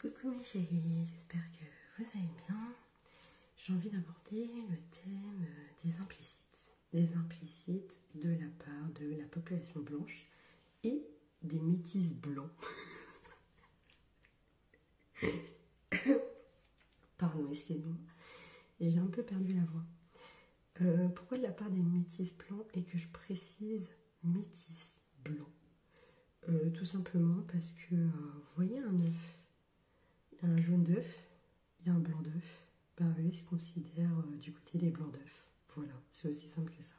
Coucou mes chéris, j'espère que vous allez bien. J'ai envie d'aborder le thème des implicites. Des implicites de la part de la population blanche et des métis blancs. Pardon, excusez-moi, j'ai un peu perdu la voix. Pourquoi de la part des métis blancs et que je précise métis blancs? Tout simplement parce que vous voyez un œuf, il y a un jaune d'œuf, il y a un blanc d'œuf. Ben eux, ils se considèrent du côté des blancs d'œufs. Voilà, c'est aussi simple que ça.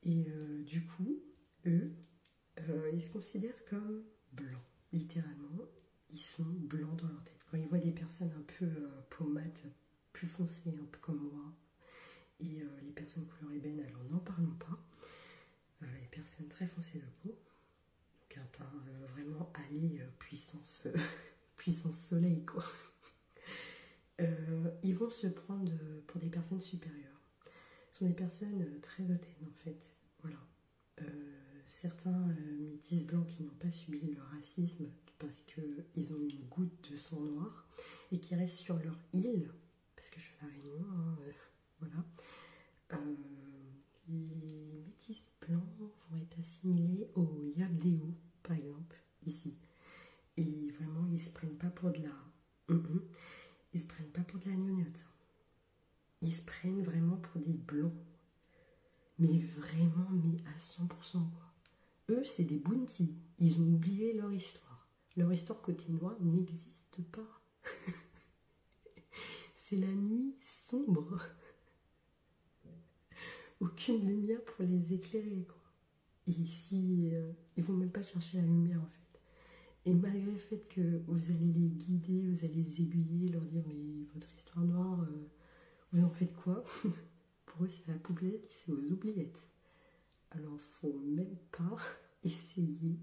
Et du coup, eux, ils se considèrent comme blancs, littéralement. Ils sont blancs dans leur tête. Quand ils voient des personnes un peu peaumates, plus foncées, un peu comme moi, et les personnes couleur ébène, alors n'en parlons pas. Les personnes très foncées de peau, donc un teint vraiment allé puissance, puissance soleil, quoi. Ils vont se prendre pour des personnes supérieures. Ce sont des personnes très hautaines, en fait. Voilà. Certains métis blancs qui n'ont pas subi le racisme parce qu'ils ont une goutte de sang noir et qui restent sur leur île, parce que je suis à La Réunion, hein, voilà. Les métis blancs vont être assimilés aux Yabdéo, par exemple, ici. Et vraiment, ils se prennent pas pour de la... Ils se prennent pas pour de la gnognotte. Ils se prennent vraiment pour des blancs. Mais vraiment, mais à 100%, quoi. Eux, c'est des bounty. Ils ont oublié leur histoire. Leur histoire côté noir n'existe pas. C'est la nuit sombre. Aucune lumière pour les éclairer, quoi. Et ici, ils vont même pas chercher la lumière, en fait. Et malgré le fait que vous allez les guider, vous allez les aiguiller, leur dire mais votre histoire noire, vous en faites quoi? Pour eux, c'est à la poubelle, c'est aux oubliettes. Alors, faut même pas essayer.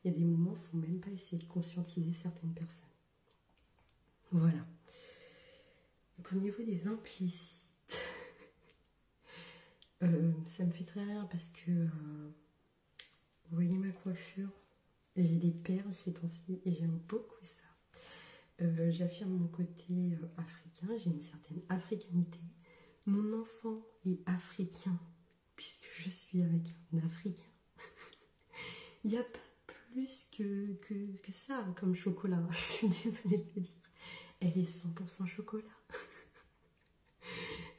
Il y a des moments, il faut même pas essayer de conscientiser certaines personnes. Voilà. Donc, au niveau des implicites, ça me fait très rire parce que vous voyez ma coiffure, j'ai des perles ces temps-ci et j'aime beaucoup ça. J'affirme mon côté africain, j'ai une certaine africanité. Mon enfant est africain puisque je suis avec un africain. Il n'y a pas plus que ça comme chocolat, je suis désolée de le dire. Elle est 100% chocolat.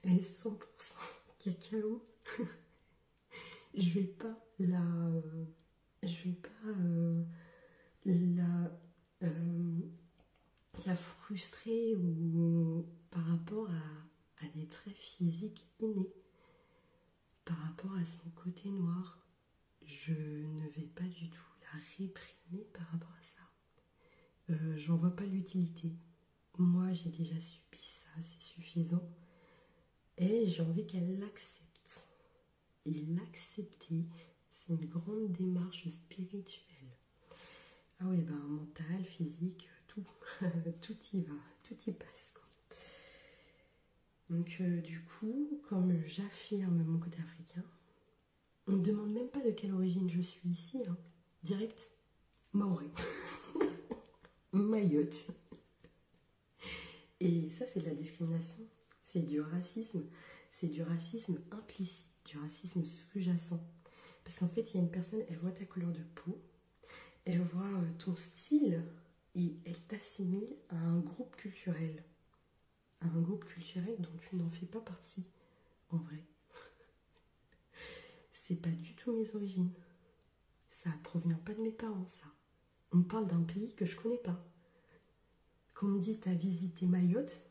Elle est 100% cacao. Je vais pas la... la frustrer ou par rapport à des traits physiques innés. Par rapport à son côté noir, je ne vais pas du tout la réprimer par rapport à ça. J'en vois pas l'utilité. Moi, j'ai déjà subi ça, c'est suffisant. Et j'ai envie qu'elle l'accepte. Et l'accepter, c'est une grande démarche spirituelle. Ah oui, ben mental, physique, tout. Tout y va, tout y passe, quoi. Donc du coup, comme j'affirme mon côté africain, on ne me demande même pas de quelle origine je suis ici, hein. Direct, Maoré. Mayotte. Et ça, c'est de la discrimination, c'est du racisme implicite, du racisme sous-jacent. Parce qu'en fait, il y a une personne, elle voit ta couleur de peau, elle voit ton style, et elle t'assimile à un groupe culturel. À un groupe culturel dont tu n'en fais pas partie, en vrai. C'est pas du tout mes origines. Ça provient pas de mes parents, ça. On me parle d'un pays que je connais pas. Quand on me dit t'as visité Mayotte,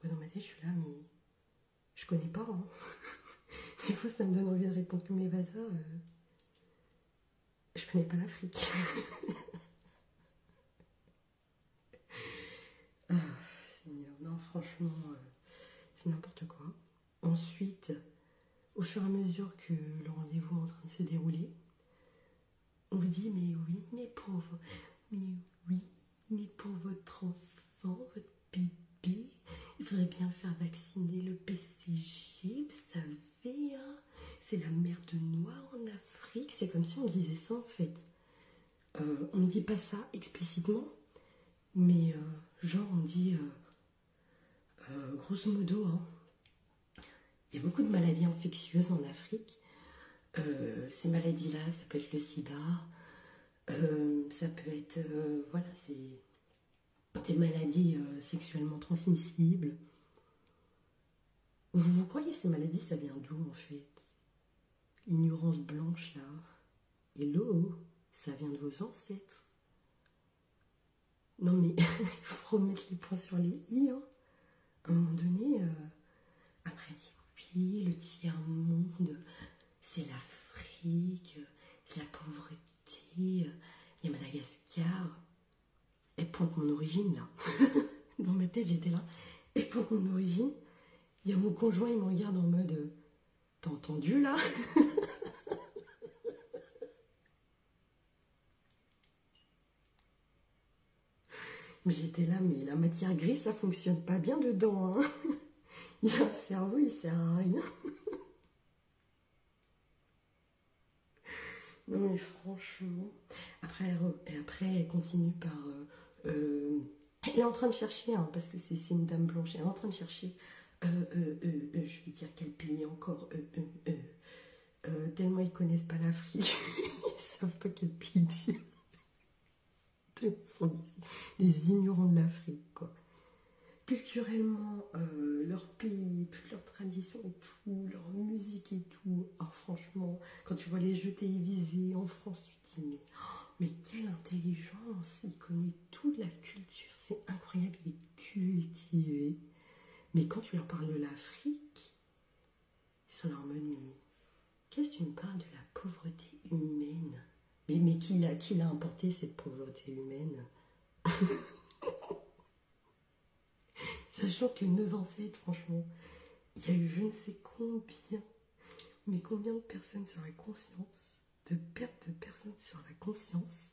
moi dans ma tête je suis là, mais je connais pas, hein. Des fois ça me donne envie de répondre comme les vasas, je connais pas l'Afrique. Ah, Seigneur, non franchement, c'est n'importe quoi. Ensuite, au fur et à mesure que le rendez-vous est en train de se dérouler, on vous dit mais oui, mais pour votre enfant, votre bébé, il faudrait bien le faire vacciner le BCG, vous savez, hein, c'est la merde noire en Afrique. C'est comme si on disait ça en fait. On ne dit pas ça explicitement, mais Genre, on dit, grosso modo, hein, il y a beaucoup de maladies infectieuses en Afrique. Ces maladies-là, ça peut être le sida, ça peut être, voilà, c'est des maladies sexuellement transmissibles. Vous croyez ces maladies, ça vient d'où en fait? L'ignorance blanche là. Hello, ça vient de vos ancêtres. Non mais, il faut remettre les points sur les i. Hein. À un moment donné, après, oui, le tiers-monde, c'est l'Afrique, c'est la pauvreté, il y a Madagascar. Elle pointe mon origine là. Dans ma tête, j'étais là. Elle pointe mon origine. Il y a mon conjoint, il me regarde en mode t'as entendu là? Mais j'étais là, mais la matière grise, ça fonctionne pas bien dedans. Hein. Il y a un cerveau, il sert à rien. Non mais franchement. Après, elle continue par... elle est en train de chercher, hein, parce que c'est une dame blanche, elle est en train de chercher... je vais dire quel pays encore. Tellement ils connaissent pas l'Afrique, ils savent pas quel pays dire. Ils sont des ignorants de l'Afrique, quoi. Culturellement, leur pays, toutes leurs traditions et tout, leur musique et tout. Oh, franchement, quand tu vois les jeux télévisés en France, tu te dis mais quelle intelligence! Il connaît toute la culture, c'est incroyable, il est cultivé. Mais quand tu leur parles de l'Afrique, ils sont là en mode mais qu'est-ce que tu me parles de la pauvreté humaine? Mais qui l'a importé cette pauvreté humaine? Sachant que nos ancêtres, franchement, il y a eu je ne sais combien, mais combien de personnes sur la conscience, de perte de personnes sur la conscience,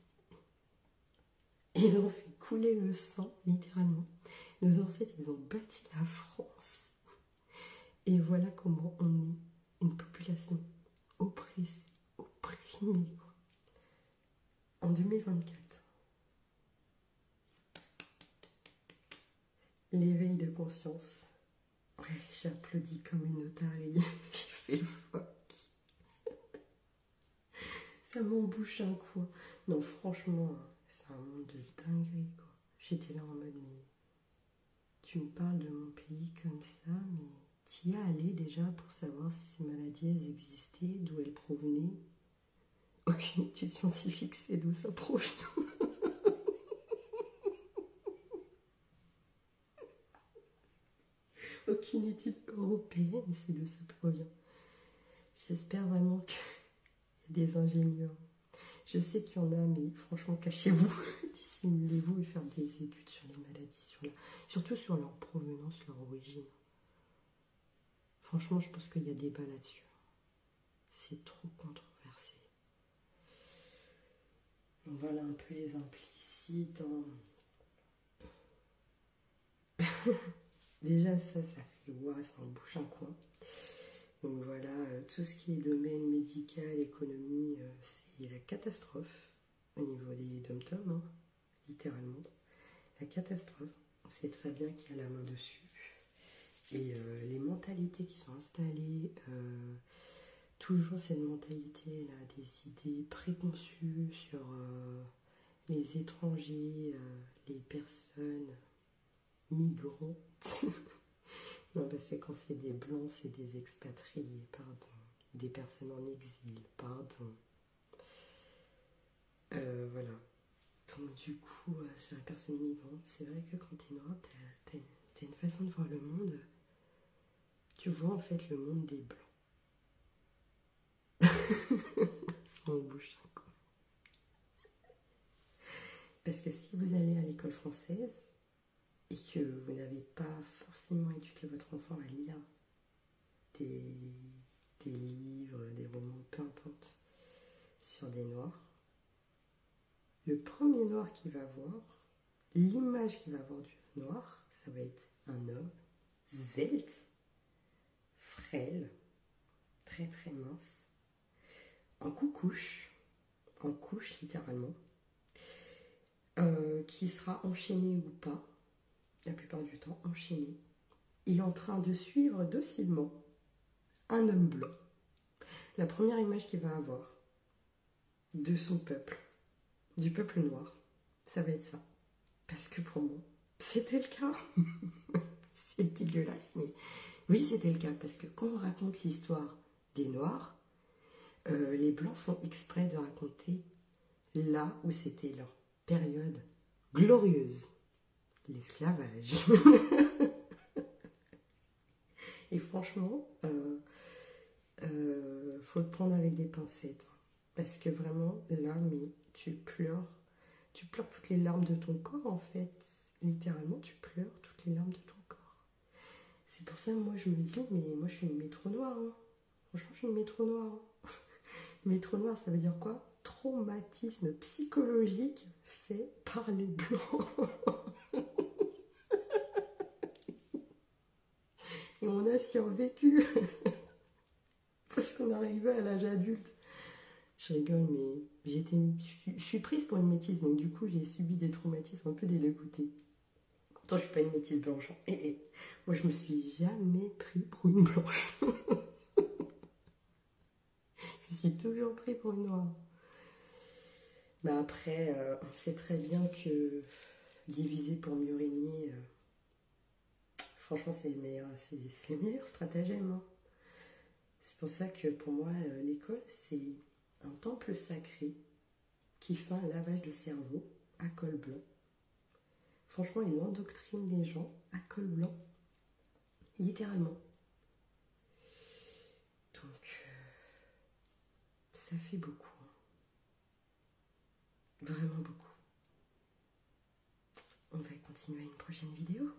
et ils ont fait couler le sang, littéralement. Nos ancêtres, ils ont bâti la France. Et voilà comment on est une population oppressée, opprimée, quoi. En 2024. L'éveil de conscience. Ouais, j'ai applaudi comme une otarie. J'ai fait le phoque. Ça m'embouche un coin. Non, franchement, c'est un monde de dinguerie, quoi. J'étais là en mode, mais tu me parles de mon pays comme ça, mais tu y es allé déjà pour savoir si ces maladies, elles existaient, d'où elles provenaient? Aucune étude scientifique sait d'où ça provient. Aucune étude européenne sait d'où ça provient. J'espère vraiment qu'il y a des ingénieurs. Je sais qu'il y en a, mais franchement, cachez-vous, dissimulez-vous et faire des études sur les maladies, surtout sur leur provenance, leur origine. Franchement, je pense qu'il y a débat là-dessus. C'est trop controversé. Donc voilà un peu les implicites. Hein. Déjà, ça fait ouah, ça en bouche un coin. Donc voilà, tout ce qui est domaine médical, économie, c'est la catastrophe au niveau des dom-toms, hein, littéralement. La catastrophe. On sait très bien qu'il y a la main dessus. Et les mentalités qui sont installées, toujours cette mentalité-là, des idées préconçues sur les étrangers, les personnes migrantes. Non, parce que quand c'est des blancs, c'est des expatriés, pardon. Des personnes en exil, pardon. Voilà. Donc du coup, sur la personne migrante, c'est vrai que quand t'es noir, t'as une façon de voir le monde. Tu vois en fait le monde des blancs. Sans bouche, quoi. Parce que si vous allez à l'école française et que vous n'avez pas forcément éduqué votre enfant à lire des livres, des romans, peu importe, sur des noirs, le premier noir qu'il va voir, l'image qu'il va avoir du noir, ça va être un homme svelte, frêle, très très mince, en couche littéralement, qui sera enchaîné ou pas, la plupart du temps enchaîné. Il est en train de suivre docilement un homme blanc. La première image qu'il va avoir de son peuple, du peuple noir, ça va être ça. Parce que pour moi, c'était le cas. C'est dégueulasse, mais oui, c'était le cas. Parce que quand on raconte l'histoire des Noirs, les Blancs font exprès de raconter là où c'était leur période glorieuse, l'esclavage. Et franchement, faut le prendre avec des pincettes. Parce que vraiment, là, mais tu pleures toutes les larmes de ton corps en fait. Littéralement, tu pleures toutes les larmes de ton corps. C'est pour ça, moi, je me dis, mais moi, je suis une métro noire. Hein. Franchement, je suis une métro noire. Hein. Métro noire, ça veut dire quoi? Traumatisme psychologique fait par les blancs. Et on a survécu. Parce qu'on arrivait à l'âge adulte. Je rigole, mais je suis prise pour une métisse, donc du coup, j'ai subi des traumatismes un peu des deux côtés. Pourtant, je suis pas une métisse blanche. Moi, je me suis jamais pris pour une blanche. Je me suis toujours pris pour une noire. Mais après, on sait très bien que diviser pour mieux régner, franchement, c'est le meilleur stratagème. Hein. C'est pour ça que pour moi, l'école, c'est un temple sacré qui fait un lavage de cerveau à col blanc. Franchement, il endoctrine les gens à col blanc, littéralement. Donc, ça fait beaucoup. Hein. Vraiment beaucoup. On va continuer à une prochaine vidéo.